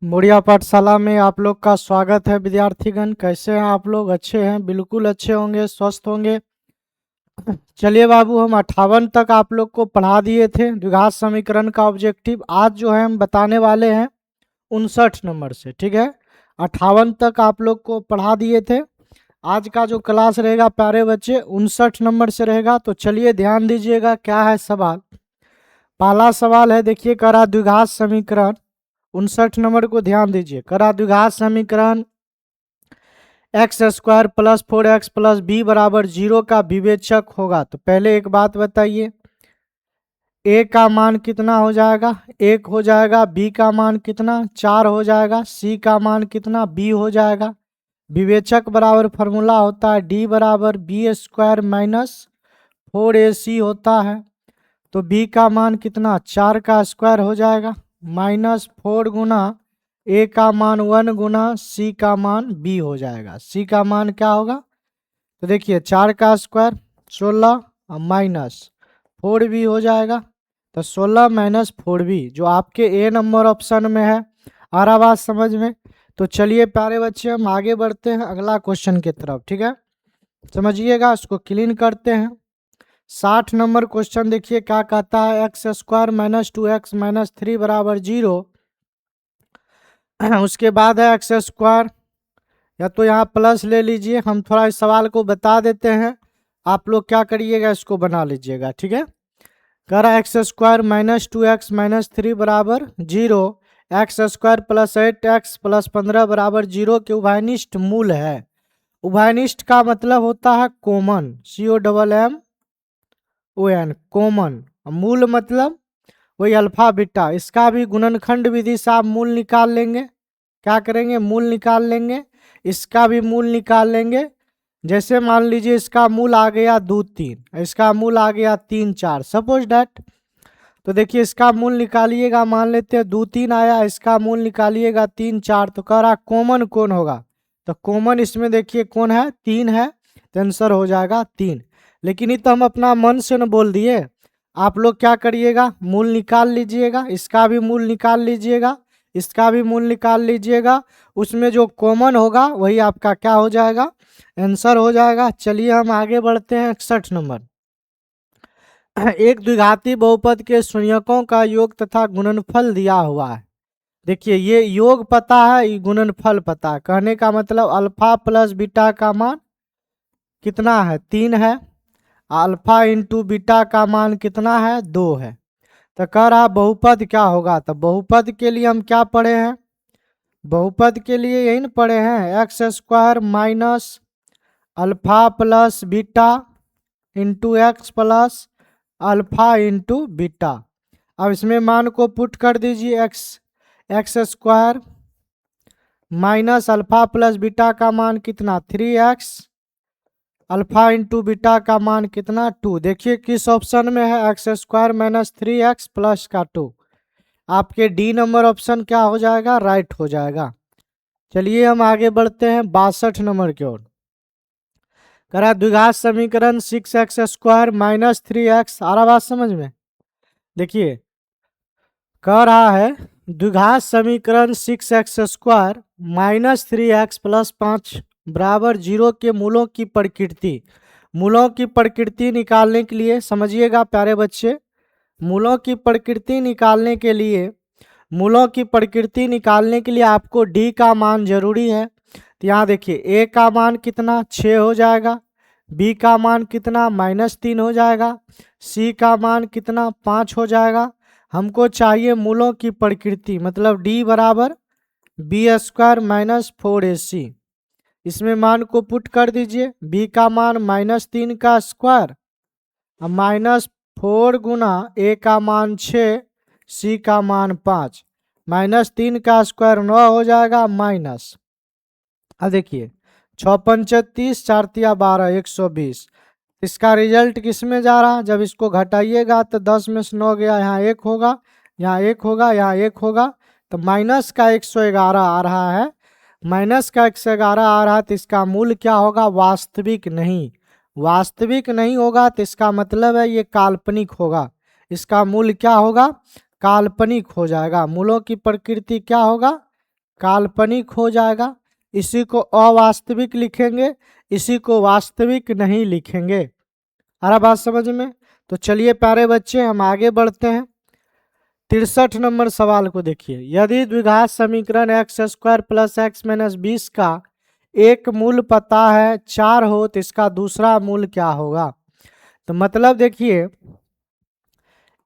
मुड़िया पाठशाला में आप लोग का स्वागत है। विद्यार्थीगण कैसे हैं आप लोग? अच्छे हैं? बिल्कुल अच्छे होंगे, स्वस्थ होंगे। चलिए बाबू, हम 58 तक आप लोग को पढ़ा दिए थे द्विघात समीकरण का ऑब्जेक्टिव। आज जो है हम बताने वाले हैं 59 नंबर से, ठीक है। 58 तक आप लोग को पढ़ा दिए थे। आज का जो क्लास रहेगा प्यारे बच्चे 59 नंबर से रहेगा। तो चलिए ध्यान दीजिएगा, क्या है सवाल। पहला सवाल है, देखिए, करा द्विघात समीकरण 59 नंबर को ध्यान दीजिए। करा द्विघात समीकरण x square plus 4x plus b बराबर 0 का विवेचक होगा। तो पहले एक बात बताइए, ए का मान कितना हो जाएगा? 1 हो जाएगा। बी का मान कितना? 4 हो जाएगा। सी का मान कितना? बी हो जाएगा। विवेचक बराबर फॉर्मूला होता है डी बराबर बी स्क्वायर माइनस 4ac होता है। तो बी का मान कितना? 4 का स्क्वायर हो जाएगा माइनस 4 गुना ए का मान 1 गुना सी का मान बी हो जाएगा। सी का मान क्या होगा? तो देखिए 4 का स्क्वायर 16 और माइनस 4b हो जाएगा। तो 16 माइनस 4b जो आपके ए नंबर ऑप्शन में है। आ रहा बात समझ में? तो चलिए प्यारे बच्चे, हम आगे बढ़ते हैं अगला क्वेश्चन की तरफ, ठीक है। समझिएगा, उसको क्लीन करते हैं। 60 नंबर क्वेश्चन देखिए क्या कहता है। X square minus 2x minus 3 बराबर 0। उसके बाद है एक्स स्क्वायर, या तो यहाँ प्लस ले लीजिए। हम थोड़ा इस सवाल को बता देते हैं, आप लोग क्या करिएगा, इसको बना लीजिएगा, ठीक है। कह रहा है x square minus 2x minus 3 बराबर 0। X square plus 8x plus 15 बराबर 0 के उभयनिष्ठ मूल है। उभयनिष्ठ का मतलब होता है कॉमन, COMMON, कॉमन। मूल मतलब वही अल्फा बीटा। इसका भी गुणनखंड विधि से आप मूल निकाल लेंगे। क्या करेंगे? मूल निकाल लेंगे। इसका भी मूल निकाल लेंगे। जैसे मान लीजिए इसका मूल आ गया 2 3, इसका मूल आ गया 3 4, सपोज डैट। तो देखिए इसका मूल निकालिएगा, मान लेते हैं 2 3 आया, इसका मूल निकालिएगा 3 4। तो कह रहा कॉमन कौन होगा? तो कॉमन इसमें देखिए कौन है? 3 है। तो आंसर हो जाएगा 3। लेकिन ये तो हम अपना मन से न बोल दिए। आप लोग क्या करिएगा, मूल निकाल लीजिएगा, इसका भी मूल निकाल लीजिएगा, इसका भी मूल निकाल लीजिएगा। उसमें जो कॉमन होगा वही आपका क्या हो जाएगा? आंसर हो जाएगा। चलिए हम आगे बढ़ते हैं 61 नंबर। एक द्विघाती बहुपद के शून्यकों का योग तथा गुणनफल दिया हुआ है। देखिए ये योग पता है, ये गुणनफल पता है। कहने का मतलब अल्फा प्लस बीटा का मान कितना है? 3 है। अल्फा इंटू बीटा का मान कितना है? 2 है। तो कह रहा बहुपद क्या होगा? तो बहुपद के लिए हम क्या पढ़े हैं? बहुपद के लिए यही न पढ़े हैं, x square minus alpha plus beta into x plus alpha into beta. अब इसमें मान को पुट कर दीजिए, x square minus alpha plus beta का मान कितना? 3x, अल्फा इंटू बीटा का मान कितना? 2। देखिए किस ऑप्शन में है? X square minus 3x plus का 2। आपके डी नंबर ऑप्शन क्या हो जाएगा? राइट हो जाएगा। चलिए हम आगे बढ़ते हैं 62 नंबर की ओर। करा द्विघात समीकरण 6x स्क्वायर माइनस 3x। आ रहा बात समझ में? देखिए कह रहा है द्विघात समीकरण 6x square minus 3x plus 5 बराबर 0 के मूलों की प्रकृति। मूलों की प्रकृति निकालने के लिए समझिएगा प्यारे बच्चे, मूलों की प्रकृति निकालने के लिए, मूलों की प्रकृति निकालने के लिए आपको d का मान जरूरी है। तो यहाँ देखिए a का मान कितना? 6 हो जाएगा। b का मान कितना? -3 हो जाएगा। c का मान कितना? 5 हो जाएगा। हमको चाहिए मूलों की प्रकृति, मतलब d बराबर बी स्क्वायर माइनस 4ac। इसमें मान को पुट कर दीजिए। b का मान -3 का स्क्वायर और -4 गुना a का मान 6, c का मान 5, -3 का स्क्वायर 9 हो जाएगा माइनस। अब देखिए 6 पंचे 30, 4 तिया 12, 120। इसका रिजल्ट किस में जा रहा है? जब इसको घटाइएगा तो 10 में से 9 गया, यहाँ 1 होगा, यहाँ 1 होगा, यहाँ 1 होगा। तो माइनस का 111 आ रहा है। माइनस का 111 आ रहा है तो इसका मूल क्या होगा? वास्तविक नहीं। वास्तविक नहीं होगा तो इसका मतलब है ये काल्पनिक होगा। इसका मूल क्या होगा? काल्पनिक हो जाएगा। मूलों की प्रकृति क्या होगा? काल्पनिक हो जाएगा, इसी को अवास्तविक लिखेंगे, इसी को वास्तविक नहीं लिखेंगे। आ रहा बात समझ में? तो चलिए प्यारे बच्चे हम आगे बढ़ते हैं। 63 नंबर सवाल को देखिए। यदि द्विघात समीकरण x square plus x minus 20 का एक मूल पता है 4 हो तो इसका दूसरा मूल क्या होगा? तो मतलब देखिए,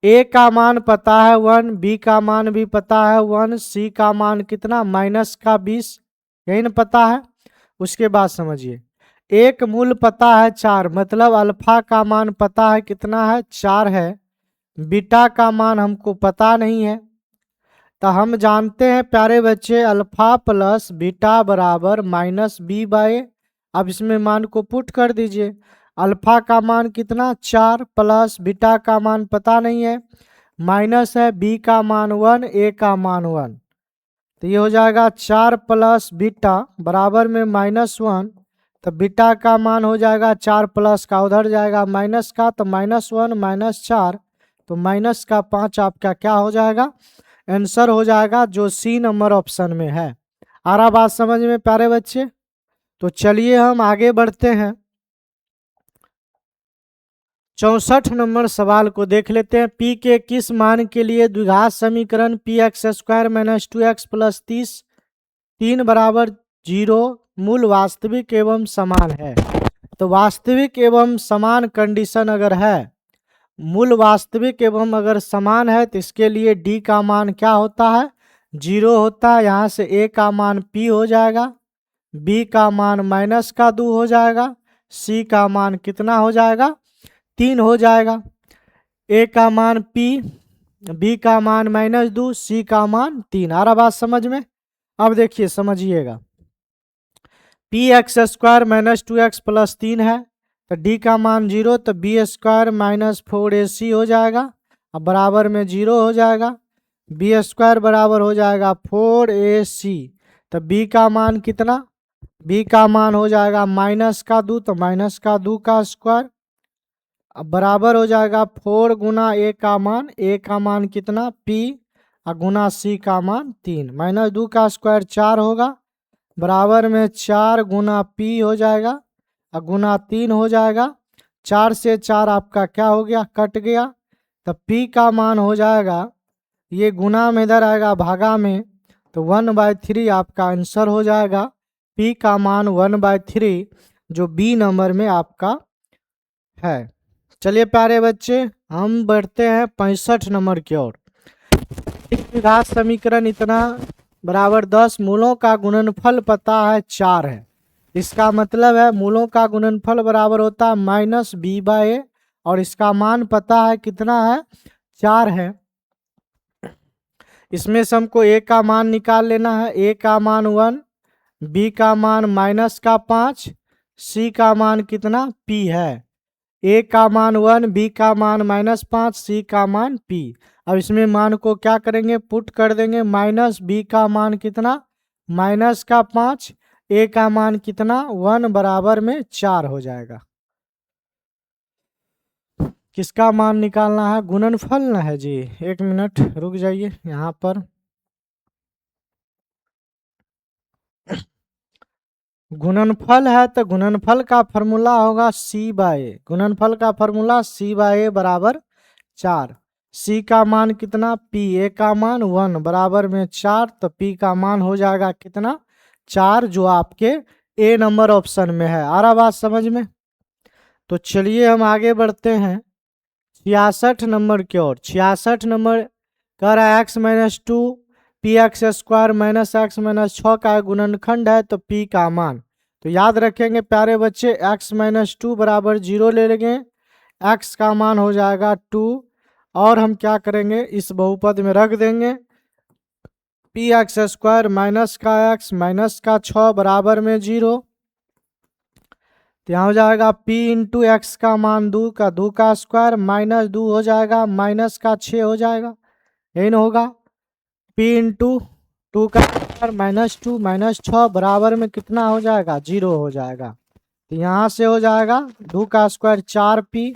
ए का मान पता है 1, बी का मान भी पता है 1, सी का मान कितना माइनस का 20, यही ना पता है। उसके बाद समझिए, एक मूल पता है 4, मतलब अल्फा का मान पता है कितना है 4 है, बीटा का मान हमको पता नहीं है। तो हम जानते हैं प्यारे बच्चे अल्फा प्लस बीटा बराबर माइनस बी बाय, अब इसमें मान को पुट कर दीजिए। अल्फा का मान कितना 4 प्लस बीटा का मान पता नहीं है, माइनस है, बी का मान 1, ए का मान 1, तो ये हो जाएगा 4 प्लस बीटा बराबर में -1, तो बीटा का मान हो जाएगा 4 प्लस का उधर जाएगा माइनस का, तो -1 -4, तो माइनस का 5 आपका क्या हो जाएगा? आंसर हो जाएगा जो सी नंबर ऑप्शन में है। आ रहा बात समझ में प्यारे बच्चे? तो चलिए हम आगे बढ़ते हैं। 64 नंबर सवाल को देख लेते हैं। पी के किस मान के लिए द्विघात समीकरण P x square minus 2x plus 3 बराबर 0 मूल वास्तविक एवं समान है? तो वास्तविक एवं समान कंडीशन अगर है, मूल वास्तविक एवं अगर समान है तो इसके लिए डी का मान क्या होता है? 0 होता है। यहाँ से ए का मान p हो जाएगा, बी का मान माइनस का 2 हो जाएगा, सी का मान कितना हो जाएगा? 3 हो जाएगा। ए का मान p, बी का मान -2, सी का मान 3। आ रहा बात समझ में? अब देखिए समझिएगा, P x square minus 2x plus 3 है, तो डी का मान 0, तो बी स्क्वायर माइनस 4ac हो जाएगा, अब बराबर में 0 हो जाएगा। बी स्क्वायर बराबर हो जाएगा 4ac, तो बी का मान कितना? बी का मान हो जाएगा माइनस का 2, तो माइनस का 2 का स्क्वायर, अब बराबर हो जाएगा 4 गुना ए का मान, ए का मान कितना p, और गुना सी का मान 3, -2 का स्क्वायर 4 होगा, बराबर में 4 गुना p हो जाएगा और गुना 3 हो जाएगा। 4 से 4 आपका क्या हो गया? कट गया। तो p का मान हो जाएगा, ये गुना में इधर आएगा भागा में, तो 1/3 आपका आंसर हो जाएगा। p का मान 1/3 जो बी नंबर में आपका है। चलिए प्यारे बच्चे हम बढ़ते हैं 65 नंबर की ओर। एक द्विघात समीकरण इतना बराबर 10 मूलों का गुणनफल पता है 4 है, इसका मतलब है मूलों का गुणनफल बराबर होता है -b/a, और इसका मान पता है कितना है? 4 है। इसमें से हमको a का मान निकाल लेना है। a का मान 1, b का मान -5, c का मान कितना p है। a का मान 1, b का मान -5, c का मान p। अब इसमें मान को क्या करेंगे? पुट कर देंगे। -b का मान कितना? -5, a का मान कितना? 1 बराबर में 4 हो जाएगा। किसका मान निकालना है? गुणनफल ना है जी। 1 मिनट रुक जाइए यहाँ पर। गुणनफल है तो गुणनफल का फॉर्मूला होगा c/a। गुणनफल का फॉर्मूला c/a बराबर 4। c का मान कितना? p। a का मान 1 बराबर में 4, तो p का मान हो जाएगा कितना? 4, जो आपके a नंबर ऑप्शन में है। आ रहा बात समझ में? तो चलिए हम आगे बढ़ते हैं 66 नंबर की ओर। 66 नंबर कह रहा है x-2 px² minus x minus 6 का गुणनखंड है, तो p का मान। तो याद रखेंगे प्यारे बच्चे, x-2 बराबर 0 ले लेंगे, x का मान हो जाएगा 2, और हम क्या करेंगे? इस बहुपद में रख देंगे px² माइनस का x माइनस का 6 बराबर में 0, तो यहाँ हो जाएगा p इंटू एक्स का मान 2 का स्क्वायर -2 हो जाएगा, माइनस का 6 हो जाएगा, यही ना होगा। p इंटू 2 का स्क्वायर -2 -6 बराबर में कितना हो जाएगा? 0 हो जाएगा। तो यहाँ से हो जाएगा 2 का स्क्वायर 4p,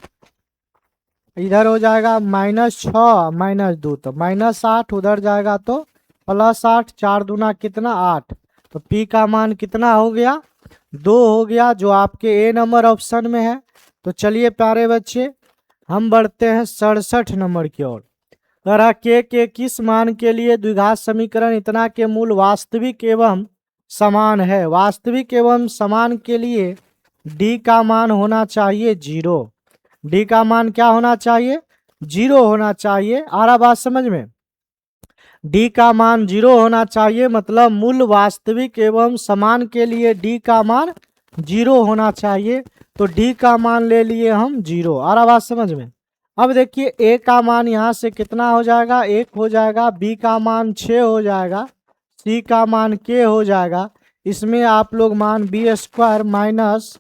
इधर हो जाएगा -6 -2, तो -8 उधर जाएगा तो प्लस 8, 4 दूना कितना 8, तो पी का मान कितना हो गया 2 हो गया, जो आपके ए नंबर ऑप्शन में है। तो चलिए प्यारे बच्चे हम बढ़ते हैं 67 नंबर की ओर। तरह के किस मान के लिए द्विघात समीकरण इतना के मूल वास्तविक एवं समान है। वास्तविक एवं समान के लिए डी का मान होना चाहिए 0। डी का मान क्या होना चाहिए 0 होना चाहिए। आ रहा बात समझ में, डी का मान 0 होना चाहिए, मतलब मूल वास्तविक एवं समान के लिए डी का मान 0 होना चाहिए। तो डी का मान ले लिए हम 0। आ रहा बात समझ में। अब देखिए ए का मान यहाँ से कितना हो जाएगा 1 हो जाएगा, बी का मान 6 हो जाएगा, सी का मान k हो जाएगा। इसमें आप लोग मान बी स्क्वायर माइनस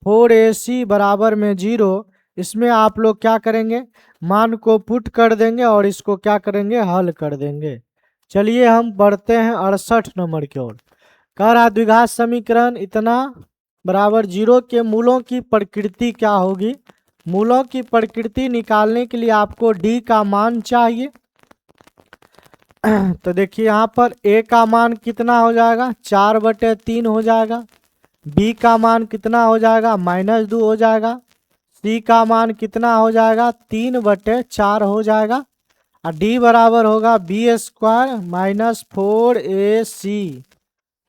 4ac बराबर में 0। इसमें आप लोग क्या करेंगे मान को पुट कर देंगे और इसको क्या करेंगे हल कर देंगे। चलिए हम बढ़ते हैं 68 नंबर की ओर। कह रहा द्विघात समीकरण इतना बराबर 0 के मूलों की प्रकृति क्या होगी। मूलों की प्रकृति निकालने के लिए आपको डी का मान चाहिए। तो देखिए यहाँ पर ए का मान कितना हो जाएगा 4/3 हो जाएगा, बी का मान कितना हो जाएगा -2 हो जाएगा, सी का मान कितना हो जाएगा 3/4 हो जाएगा, और डी बराबर होगा बी स्क्वायर माइनस 4ac।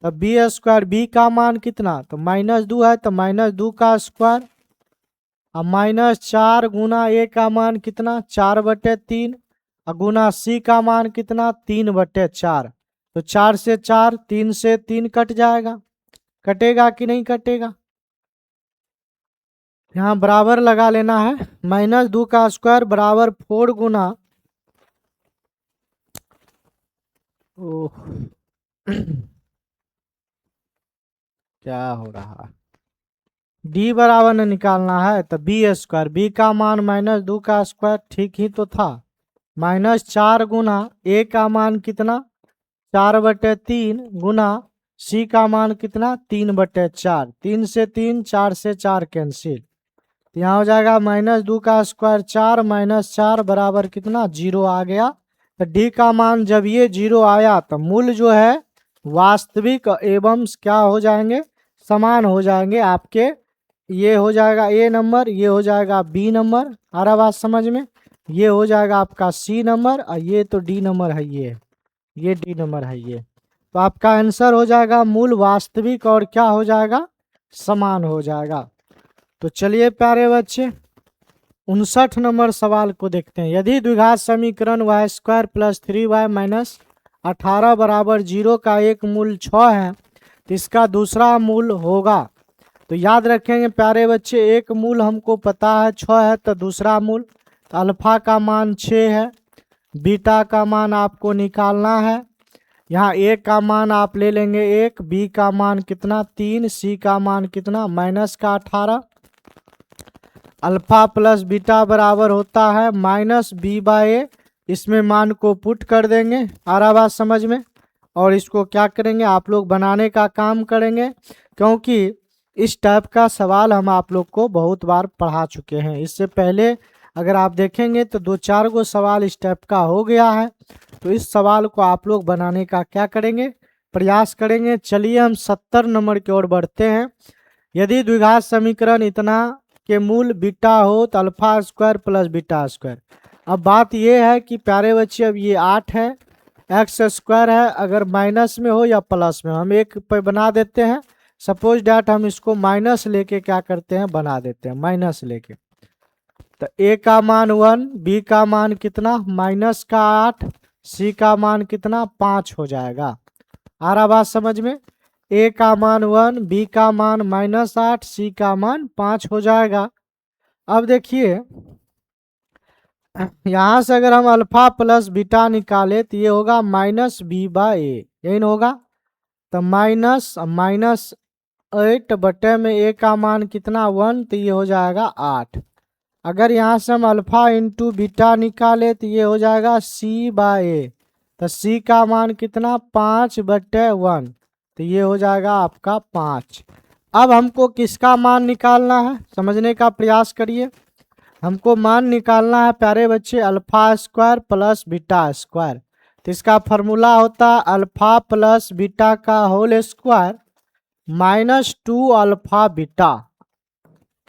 तो बी स्क्वायर बी का मान कितना तो -2 है तो -2 का स्क्वायर, और -4 गुना ए का मान कितना 4/3, और गुना सी का मान कितना 3/4। तो 4 से 4, 3 से 3 कट जाएगा। कटेगा कि नहीं कटेगा, यहाँ बराबर लगा लेना है। -2 का स्क्वायर बराबर 4 गुना क्या हो रहा है, डी बराबर ने निकालना है तो बी स्क्वायर, बी का मान -2 का स्क्वायर ठीक ही तो था, -4 गुना ए का मान कितना 4/3 गुना सी का मान कितना 3/4, 3 से 3, 4 से 4 कैंसिल, यहाँ हो जाएगा -2 का स्क्वायर 4 -4 बराबर कितना 0 आ गया। तो डी का मान जब ये 0 आया तो मूल जो है वास्तविक एवं क्या हो जाएंगे समान हो जाएंगे आपके। ये हो जाएगा ए नंबर, ये हो जाएगा बी नंबर, आ रहा बात समझ में, ये हो जाएगा आपका सी नंबर, और ये तो डी नंबर है, ये डी नंबर है ये। तो आपका आंसर हो जाएगा मूल वास्तविक और क्या हो जाएगा समान हो जाएगा। तो चलिए प्यारे बच्चे 59 नंबर सवाल को देखते हैं। यदि द्विघात समीकरण y² + 3y - 18 बराबर 0 का एक मूल 6 है तो इसका दूसरा मूल होगा। तो याद रखेंगे प्यारे बच्चे एक मूल हमको पता है 6 है, तो दूसरा मूल तो अल्फा का मान 6 है, बीटा का मान आपको निकालना है। यहाँ ए का मान आप ले लेंगे 1, बी का मान कितना 3, सी का मान कितना -18, अल्फा प्लस बीटा बराबर होता है -b/a। इसमें मान को पुट कर देंगे, आ रहा बात समझ में, और इसको क्या करेंगे आप लोग बनाने का काम करेंगे, क्योंकि इस टाइप का सवाल हम आप लोग को बहुत बार पढ़ा चुके हैं। इससे पहले अगर आप देखेंगे तो 2-4 गो सवाल इस टाइप का हो गया है। तो इस सवाल को आप लोग बनाने का क्या करेंगे प्रयास करेंगे। चलिए हम 70 नंबर की ओर बढ़ते हैं। यदि द्विघात समीकरण इतना के मूल बीटा हो तो alpha square plus beta square. अब बात यह है कि प्यारे बच्चे अब ये 8 है, एक्स स्क्वायर है, अगर माइनस में हो या प्लस में हम एक पे बना देते हैं। सपोज डैट हम इसको माइनस लेके क्या करते हैं बना देते हैं माइनस लेके। तो ए का मान 1, बी का मान कितना -8, सी का मान कितना 5 हो जाएगा। आ रहा बात समझ में, ए का मान 1, बी का मान -8, सी का मान 5 हो जाएगा। अब देखिए यहाँ से अगर हम अल्फा प्लस बीटा निकाले तो ये होगा -b/a, यही ना होगा। तो -8 बटे में ए का मान कितना 1, तो ये हो जाएगा 8। अगर यहाँ से हम अल्फा इंटू बीटा निकाले तो ये हो जाएगा c/a, तो सी का मान कितना 5/1, तो ये हो जाएगा आपका 5। अब हमको किसका मान निकालना है समझने का प्रयास करिए। हमको मान निकालना है प्यारे बच्चे alpha square plus beta square. तो इसका फॉर्मूला होता है अल्फा प्लस बीटा का whole square minus 2 alpha beta.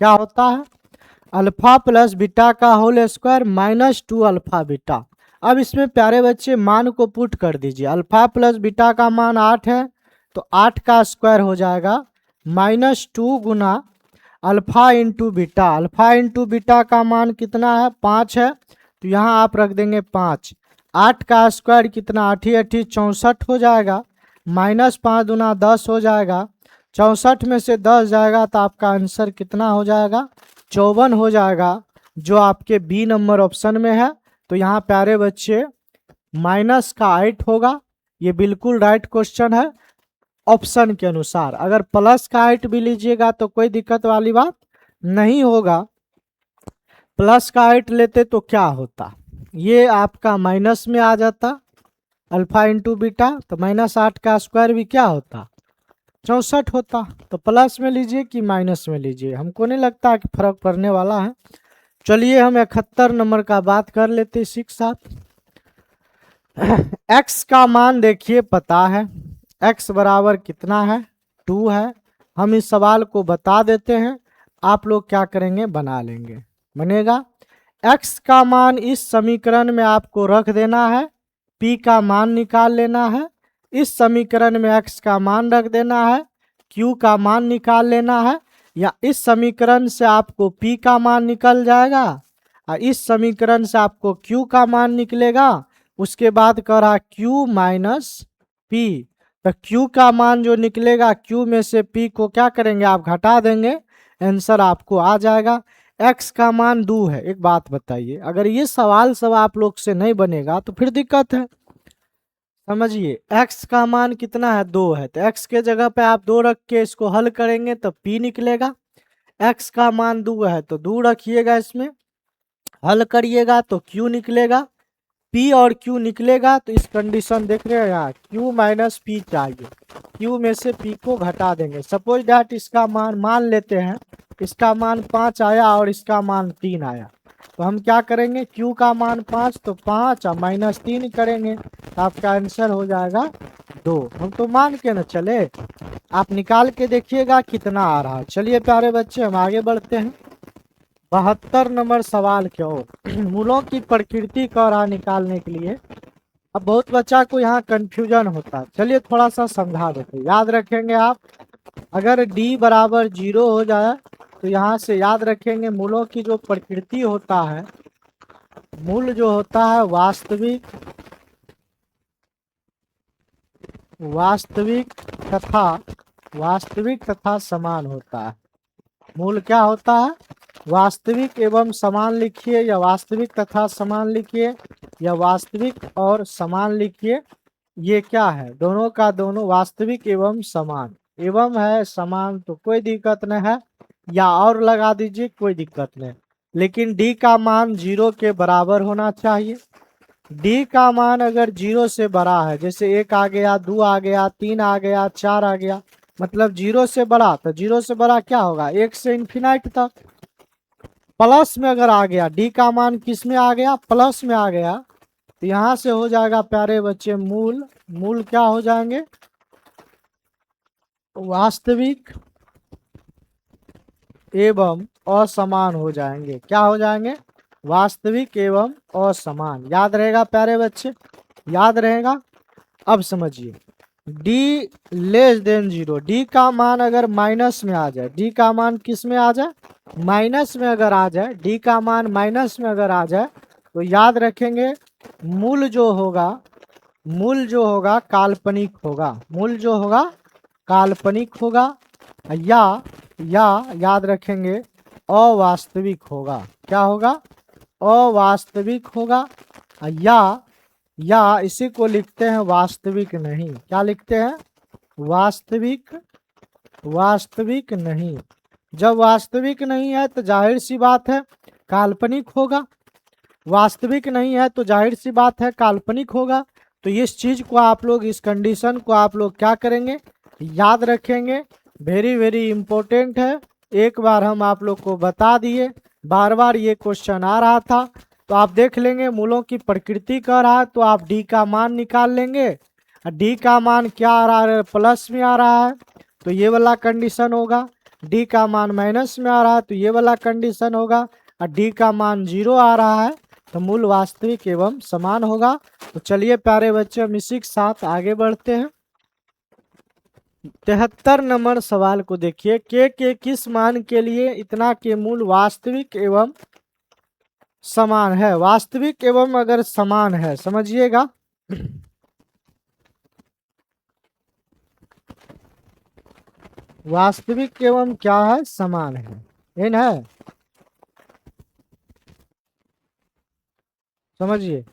क्या होता है? अल्फा प्लस बीटा का whole square minus 2 alpha beta. अब इसमें प्यारे बच्चे मान को पुट कर दीजिए। अल्फा प्लस बीटा का मान 8 है, तो 8 का स्क्वायर हो जाएगा माइनस 2 गुना alpha into beta. Alpha into beta का मान कितना है? 5 है, तो यहाँ आप रख देंगे 5। 8 का स्क्वायर कितना? 8 8 64 हो जाएगा, माइनस 5 गुना 10 हो जाएगा। 64 में से 10 जाएगा तो आपका आंसर कितना हो जाएगा? 54 हो जाएगा, जो आपके बी नंबर ऑप्शन में है। तो यहाँ प्यारे बच्चे माइनस का 8 होगा। ये बिल्कुल राइट क्वेश्चन है ऑप्शन के अनुसार। अगर प्लस का 8 भी लीजिएगा तो कोई दिक्कत वाली बात नहीं होगा। प्लस का 8 लेते तो क्या होता? ये आपका माइनस में आ जाता अल्फा इंटू बीटा, तो माइनस 8 का स्क्वायर भी क्या होता? 64 होता। तो प्लस में लीजिए कि माइनस में लीजिए, हमको नहीं लगता कि फर्क पड़ने वाला है। चलिए हम 71 नंबर का बात कर लेते एक साथ। x का मान देखिए पता है, x बराबर कितना है? 2 है। हम इस सवाल को बता देते हैं, आप लोग क्या करेंगे? बना लेंगे। बनेगा x का मान इस समीकरण में आपको रख देना है, p का मान निकाल लेना है। इस समीकरण में x का मान रख देना है, q का मान निकाल लेना है। या इस समीकरण से आपको p का मान निकल जाएगा और इस समीकरण से आपको q का मान निकलेगा। उसके बाद कह रहा q माइनस p, तो q का मान जो निकलेगा, q में से p को क्या करेंगे? आप घटा देंगे, आंसर आपको आ जाएगा। x का मान 2 है। एक बात बताइए, अगर ये सवाल सब आप लोग से नहीं बनेगा तो फिर दिक्कत है। समझिए, x का मान कितना है? 2 है, तो x के जगह पे आप 2 रख के इसको हल करेंगे तो p निकलेगा। x का मान 2 है तो 2 रखिएगा, इसमें हल करिएगा तो q निकलेगा। p और q निकलेगा तो इस कंडीशन देख रहे हैं यहाँ, q माइनस p चाहिए। q में से p को घटा देंगे। सपोज डैट इसका मान लेते हैं, इसका मान 5 आया और इसका मान 3 आया, तो हम क्या करेंगे? q का मान 5, तो 5 और माइनस 3 करेंगे तो आपका आंसर हो जाएगा 2। हम तो मान के न चले, आप निकाल के देखिएगा कितना आ रहा है। चलिए प्यारे बच्चे हम आगे बढ़ते हैं 72 नंबर सवाल की ओर। मूलों की प्रकृति का रहा निकालने के लिए। अब बहुत बच्चा को यहाँ कंफ्यूजन होता है, चलिए थोड़ा सा समझा देते हैं। याद रखेंगे आप, अगर d बराबर 0 हो जाए तो यहाँ से याद रखेंगे मूलों की जो प्रकृति होता है, मूल जो होता है वास्तविक तथा समान होता है। मूल क्या होता है? वास्तविक एवं समान लिखिए, या वास्तविक तथा समान लिखिए, या वास्तविक और समान लिखिए। ये क्या है? दोनों का दोनों, वास्तविक एवं समान। एवं है, समान तो कोई दिक्कत नहीं है, या और लगा दीजिए, कोई दिक्कत नहीं। लेकिन d का मान 0 के बराबर होना चाहिए। d का मान अगर 0 से बड़ा है, जैसे 1 आ गया, 2 आ गया, 3 आ गया, 4 आ गया, मतलब 0 से बड़ा, तो 0 से बड़ा क्या होगा? 1 से इन्फिनाइट तक। प्लस में अगर आ गया, d का मान किस में आ गया? प्लस में आ गया, तो यहाँ से हो जाएगा प्यारे बच्चे मूल क्या हो जाएंगे? वास्तविक एवं असमान हो जाएंगे। क्या हो जाएंगे? वास्तविक एवं असमान। याद रहेगा प्यारे बच्चे? याद रहेगा। अब समझिए, d लेस देन 0, d का मान अगर माइनस में आ जाए, d का मान किस में आ जाए? माइनस में अगर आ जाए, d का मान माइनस में अगर आ जाए, तो याद रखेंगे मूल जो होगा काल्पनिक होगा। मूल जो होगा काल्पनिक होगा, या याद रखेंगे अवास्तविक होगा। क्या होगा? अवास्तविक होगा। या इसी को लिखते हैं वास्तविक नहीं। क्या लिखते हैं? वास्तविक नहीं। जब वास्तविक नहीं है तो जाहिर सी बात है काल्पनिक होगा। वास्तविक नहीं है तो जाहिर सी बात है काल्पनिक होगा। तो इस चीज को आप लोग, इस कंडीशन को आप लोग क्या करेंगे? याद रखेंगे। वेरी वेरी इंपॉर्टेंट है। एक बार हम आप लोग को बता दिए, बार बार ये क्वेश्चन आ रहा था, तो आप देख लेंगे मूलों की प्रकृति कह रहा है तो आप डी का मान निकाल लेंगे। डी का मान क्या आ रहा है, प्लस में आ रहा है तो ये वाला कंडीशन होगा। डी का मान माइनस में आ रहा है तो ये वाला कंडीशन होगा। और डी का मान 0 आ रहा है तो मूल वास्तविक एवं समान होगा। तो चलिए प्यारे बच्चे हम इसी के साथ आगे बढ़ते हैं। 73 नंबर सवाल को देखिए, के किस मान के लिए इतना के मूल वास्तविक एवं समान है। वास्तविक एवं अगर समान है समझिएगा, वास्तविक एवं क्या है, समान है, इन है, समझिए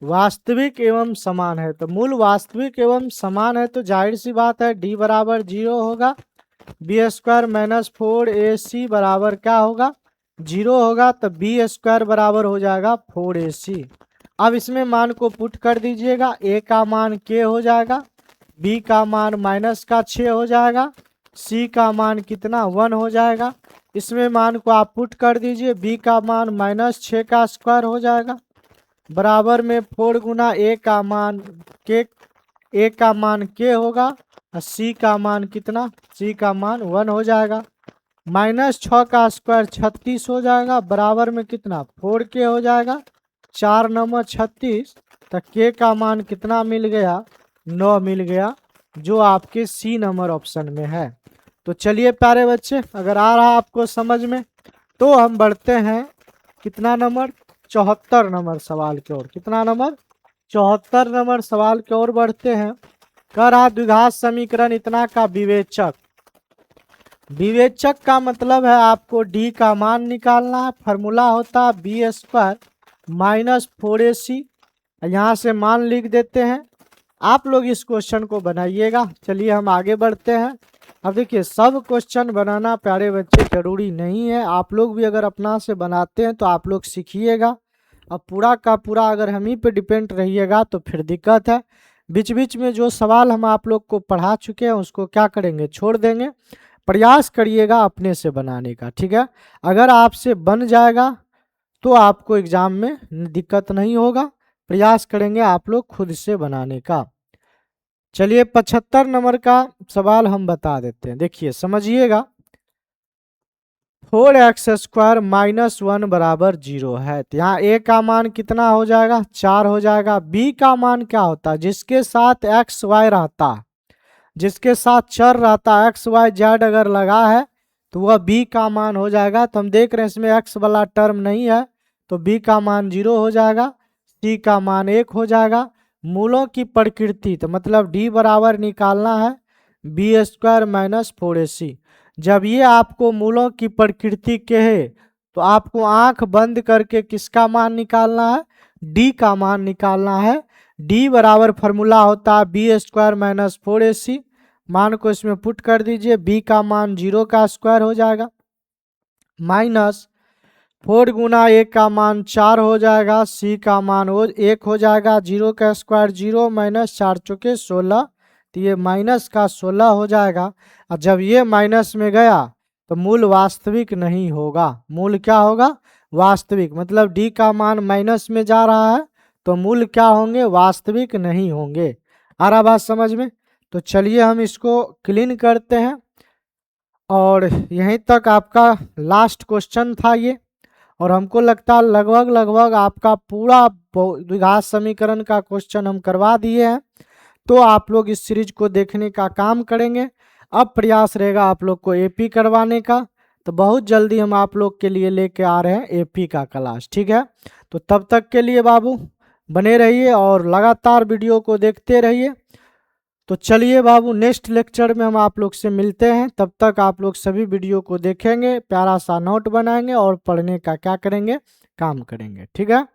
वास्तविक एवं समान है। तो मूल वास्तविक एवं समान है तो जाहिर सी बात है डी बराबर 0 होगा, बी स्क्वायर माइनस 4ac बराबर क्या होगा, 0 होगा। तो बी स्क्वायर बराबर हो जाएगा 4ac। अब इसमें मान को पुट कर दीजिएगा, ए का मान के हो जाएगा, बी का मान माइनस का 6 हो जाएगा, सी का मान कितना 1 हो जाएगा। इसमें मान को आप पुट कर दीजिए, बी का मान माइनस 6 का स्क्वायर हो जाएगा बराबर में 4 गुना ए का मान के होगा और सी का मान कितना, सी का मान 1 हो जाएगा। माइनस 6 का स्क्वायर 36 हो जाएगा बराबर में कितना 4k हो जाएगा, 4 नंबर 36। तो के का मान कितना मिल गया, 9 मिल गया, जो आपके सी नंबर ऑप्शन में है। तो चलिए प्यारे बच्चे अगर आ रहा आपको समझ में तो हम बढ़ते हैं कितना नंबर, 74 नंबर सवाल की ओर। कितना नंबर, 74 नंबर सवाल की ओर बढ़ते हैं। कह रहा द्विघात समीकरण इतना का विवेचक, विवेचक का मतलब है आपको डी का मान निकालना है। फार्मूला होता है बी स्क्वायर माइनस 4ac, यहाँ से मान लिख देते हैं। आप लोग इस क्वेश्चन को बनाइएगा। चलिए हम आगे बढ़ते हैं। अब देखिए सब क्वेश्चन बनाना प्यारे बच्चे जरूरी नहीं है, आप लोग भी अगर अपना से बनाते हैं तो आप लोग सीखिएगा। अब पूरा का पूरा अगर हम ही पे डिपेंड रहिएगा तो फिर दिक्कत है। बीच बीच में जो सवाल हम आप लोग को पढ़ा चुके हैं उसको क्या करेंगे, छोड़ देंगे। प्रयास करिएगा अपने से बनाने का, ठीक है। अगर आपसे बन जाएगा तो आपको एग्जाम में दिक्कत नहीं होगा, प्रयास करेंगे आप लोग खुद से बनाने का। चलिए 75 नंबर का सवाल हम बता देते हैं, देखिए समझिएगा। 4x स्क्वायर माइनस 1 बराबर 0 है तो यहाँ a का मान कितना हो जाएगा, 4 हो जाएगा। b का मान क्या होता है, जिसके साथ x y रहता, जिसके साथ चर रहता x y z अगर लगा है तो वह b का मान हो जाएगा। तो हम देख रहे हैं इसमें x वाला टर्म नहीं है तो b का मान 0 हो जाएगा, c का मान 1 हो जाएगा। मूलों की प्रकृति तो मतलब d बराबर निकालना है बी स्क्वायर माइनस 4ac। जब ये आपको मूलों की प्रकृति कहे तो आपको आंख बंद करके किसका मान निकालना है, d का मान निकालना है। d बराबर फार्मूला होता है बी स्क्वायर माइनस 4ac। मान को इसमें पुट कर दीजिए, b का मान 0 का स्क्वायर हो जाएगा माइनस 4 गुना a का मान 4 हो जाएगा, c का मान 1 हो जाएगा। 0 का स्क्वायर 0 माइनस 4 चौके 16, तो ये माइनस का 16 हो जाएगा। और जब ये माइनस में गया तो मूल वास्तविक नहीं होगा, मूल क्या होगा, वास्तविक। मतलब d का मान माइनस में जा रहा है तो मूल क्या होंगे, वास्तविक नहीं होंगे। आ रहा बात समझ में। तो चलिए हम इसको क्लीन करते हैं और यहीं तक आपका लास्ट क्वेश्चन था ये। और हमको लगता है लगभग आपका पूरा द्विघात समीकरण का क्वेश्चन हम करवा दिए हैं। तो आप लोग इस सीरीज को देखने का काम करेंगे। अब प्रयास रहेगा आप लोग को एपी करवाने का, तो बहुत जल्दी हम आप लोग के लिए लेके आ रहे हैं एपी का क्लास, ठीक है। तो तब तक के लिए बाबू बने रहिए और लगातार वीडियो को देखते रहिए। तो चलिए बाबू नेक्स्ट लेक्चर में हम आप लोग से मिलते हैं। तब तक आप लोग सभी वीडियो को देखेंगे, प्यारा सा नोट बनाएंगे और पढ़ने का क्या करेंगे, काम करेंगे, ठीक है।